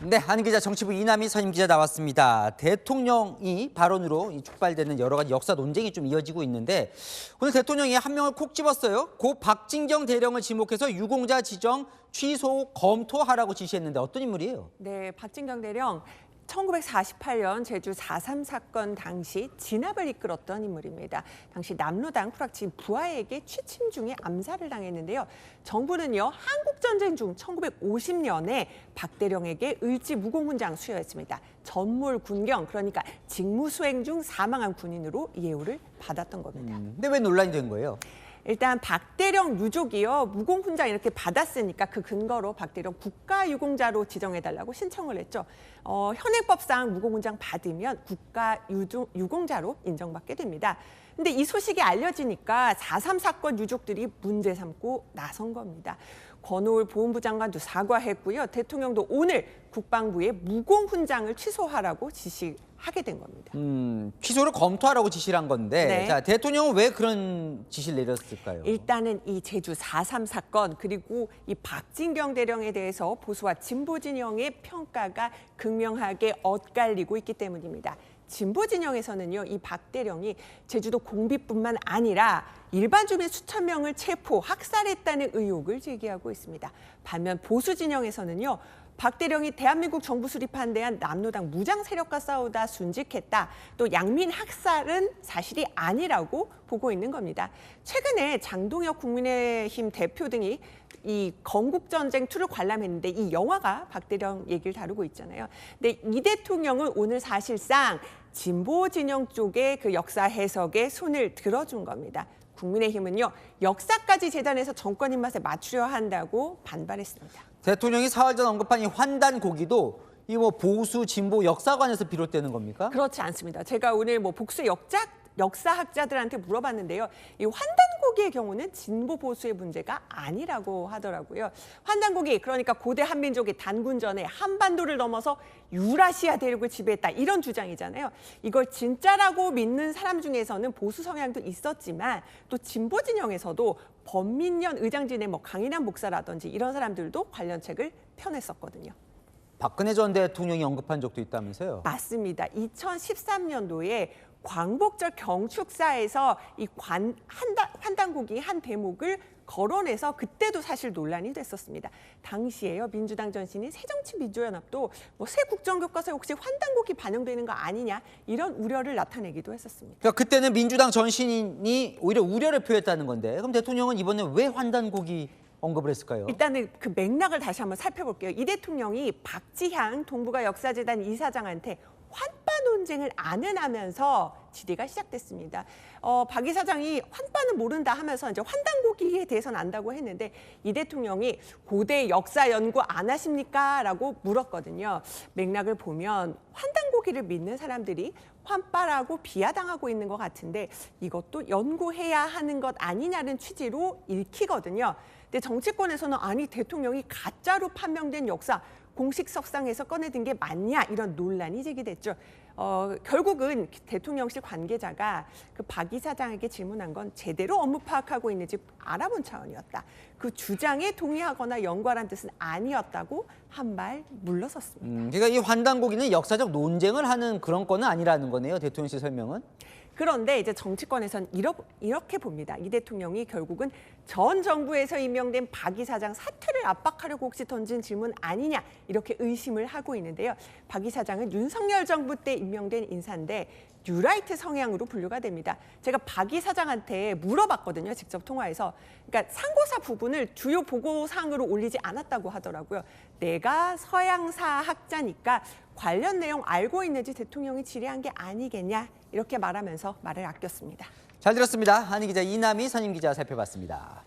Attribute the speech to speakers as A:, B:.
A: 네, 한 기자 정치부 이남희 선임 기자 나왔습니다. 대통령이 발언으로 촉발되는 여러 가지 역사 논쟁이 좀 이어지고 있는데 오늘 대통령이 한 명을 콕 집었어요. 고 박진경 대령을 지목해서 유공자 지정 취소 검토하라고 지시했는데 어떤 인물이에요?
B: 네, 박진경 대령 1948년 제주 4.3 사건 당시 진압을 이끌었던 인물입니다. 당시 남로당 프락친 부하에게 취침 중에 암살을 당했는데요. 정부는요, 한국전쟁 중 1950년에 박 대령에게 을지 무공훈장 수여했습니다. 전몰 군경, 그러니까 직무 수행 중 사망한 군인으로 예우를 받았던 겁니다.
A: 근데 왜 논란이 된 거예요?
B: 일단 박 대령 유족이요, 무공훈장 이렇게 받았으니까 그 근거로 박 대령 국가유공자로 지정해달라고 신청을 했죠. 현행법상 무공훈장 받으면 국가유공자로 인정받게 됩니다. 근데 이 소식이 알려지니까 4.3 사건 유족들이 문제 삼고 나선 겁니다. 권오을 보훈부 장관도 사과했고요. 대통령도 오늘 국방부에 무공훈장을 취소하라고 지시하게 된 겁니다.
A: 취소를 검토하라고 지시를 한 건데
B: 네.
A: 자, 대통령은 왜 그런 지시를 내렸을까요?
B: 일단은 이 제주 4.3 사건 그리고 이 박진경 대령에 대해서 보수와 진보 진영의 평가가 극명하게 엇갈리고 있기 때문입니다. 진보 진영에서는요, 이 박 대령이 제주도 공비뿐만 아니라 일반 주민 수천 명을 체포, 학살했다는 의혹을 제기하고 있습니다. 반면 보수 진영에서는요, 박 대령이 대한민국 정부 수립한 데 한 남로당 무장 세력과 싸우다 순직했다. 또 양민 학살은 사실이 아니라고 보고 있는 겁니다. 최근에 장동혁 국민의힘 대표 등이 이 건국전쟁 2를 관람했는데 이 영화가 박 대령 얘기를 다루고 있잖아요. 근데 이 대통령은 오늘 사실상 진보 진영 쪽의 그 역사 해석에 손을 들어준 겁니다. 국민의힘은요, 역사까지 재단해서 정권 입맛에 맞추려 한다고 반발했습니다.
A: 대통령이 사흘 전 언급한 이 환단고기도 이 뭐 보수 진보 역사관에서 비롯되는 겁니까?
B: 그렇지 않습니다. 제가 오늘 뭐 복수 역사학자들한테 물어봤는데요. 이 환단고기의 경우는 진보 보수의 문제가 아니라고 하더라고요. 환단고기, 그러니까 고대 한민족이 단군전에 한반도를 넘어서 유라시아 대륙을 지배했다, 이런 주장이잖아요. 이걸 진짜라고 믿는 사람 중에서는 보수 성향도 있었지만 또 진보 진영에서도 범민련 의장진의 뭐 강인한 목사라든지 이런 사람들도 관련 책을 펴냈었거든요.
A: 박근혜 전 대통령이 언급한 적도 있다면서요?
B: 맞습니다. 2013년도에 광복절 경축사에서 이 환단고기 한 대목을 거론해서 그때도 사실 논란이 됐었습니다. 당시에요, 민주당 전신인 새정치민주연합도 뭐 새 국정교과서에 혹시 환단고기 반영되는 거 아니냐, 이런 우려를 나타내기도 했었습니다.
A: 그러니까 그때는 민주당 전신인이 오히려 우려를 표했다는 건데 그럼 대통령은 이번에 왜 환단고기 언급을 했을까요?
B: 일단은 그 맥락을 다시 한번 살펴볼게요. 이 대통령이 박지향 동북아 역사재단 이사장한테 환빠 논쟁을 안은하면서 지대가 시작됐습니다. 박 이사장이 환빠는 모른다 하면서 이제 환단고기에 대해서는 안다고 했는데 이 대통령이 고대 역사 연구 안 하십니까? 라고 물었거든요. 맥락을 보면 환단고기를 믿는 사람들이 환빠라고 비하당하고 있는 것 같은데 이것도 연구해야 하는 것 아니냐는 취지로 읽히거든요. 근데 정치권에서는 아니, 대통령이 가짜로 판명된 역사 공식 석상에서 꺼내든 게 맞냐, 이런 논란이 제기됐죠. 결국은 대통령실 관계자가 그 박 이사장에게 질문한 건 제대로 업무 파악하고 있는지 알아본 차원이었다. 그 주장에 동의하거나 연관한 뜻은 아니었다고 한 발 물러섰습니다.
A: 그러니까 이 환단고기는 역사적 논쟁을 하는 그런 건은 아니라는 거네요, 대통령실 설명은.
B: 그런데 이제 정치권에서는 이렇게 봅니다. 이 대통령이 결국은 전 정부에서 임명된 박 이사장 사퇴를 압박하려고 혹시 던진 질문 아니냐, 이렇게 의심을 하고 있는데요. 박 이사장은 윤석열 정부 때 임명된 인사인데 뉴라이트 성향으로 분류가 됩니다. 제가 박 이사장한테 물어봤거든요, 직접 통화해서. 그러니까 상고사 부분을 주요 보고사항으로 올리지 않았다고 하더라고요. 내가 서양사 학자니까 관련 내용 알고 있는지 대통령이 질의한 게 아니겠냐, 이렇게 말하면서 말을 아꼈습니다.
A: 잘 들었습니다. 한희 기자 이남희 선임 기자 살펴봤습니다.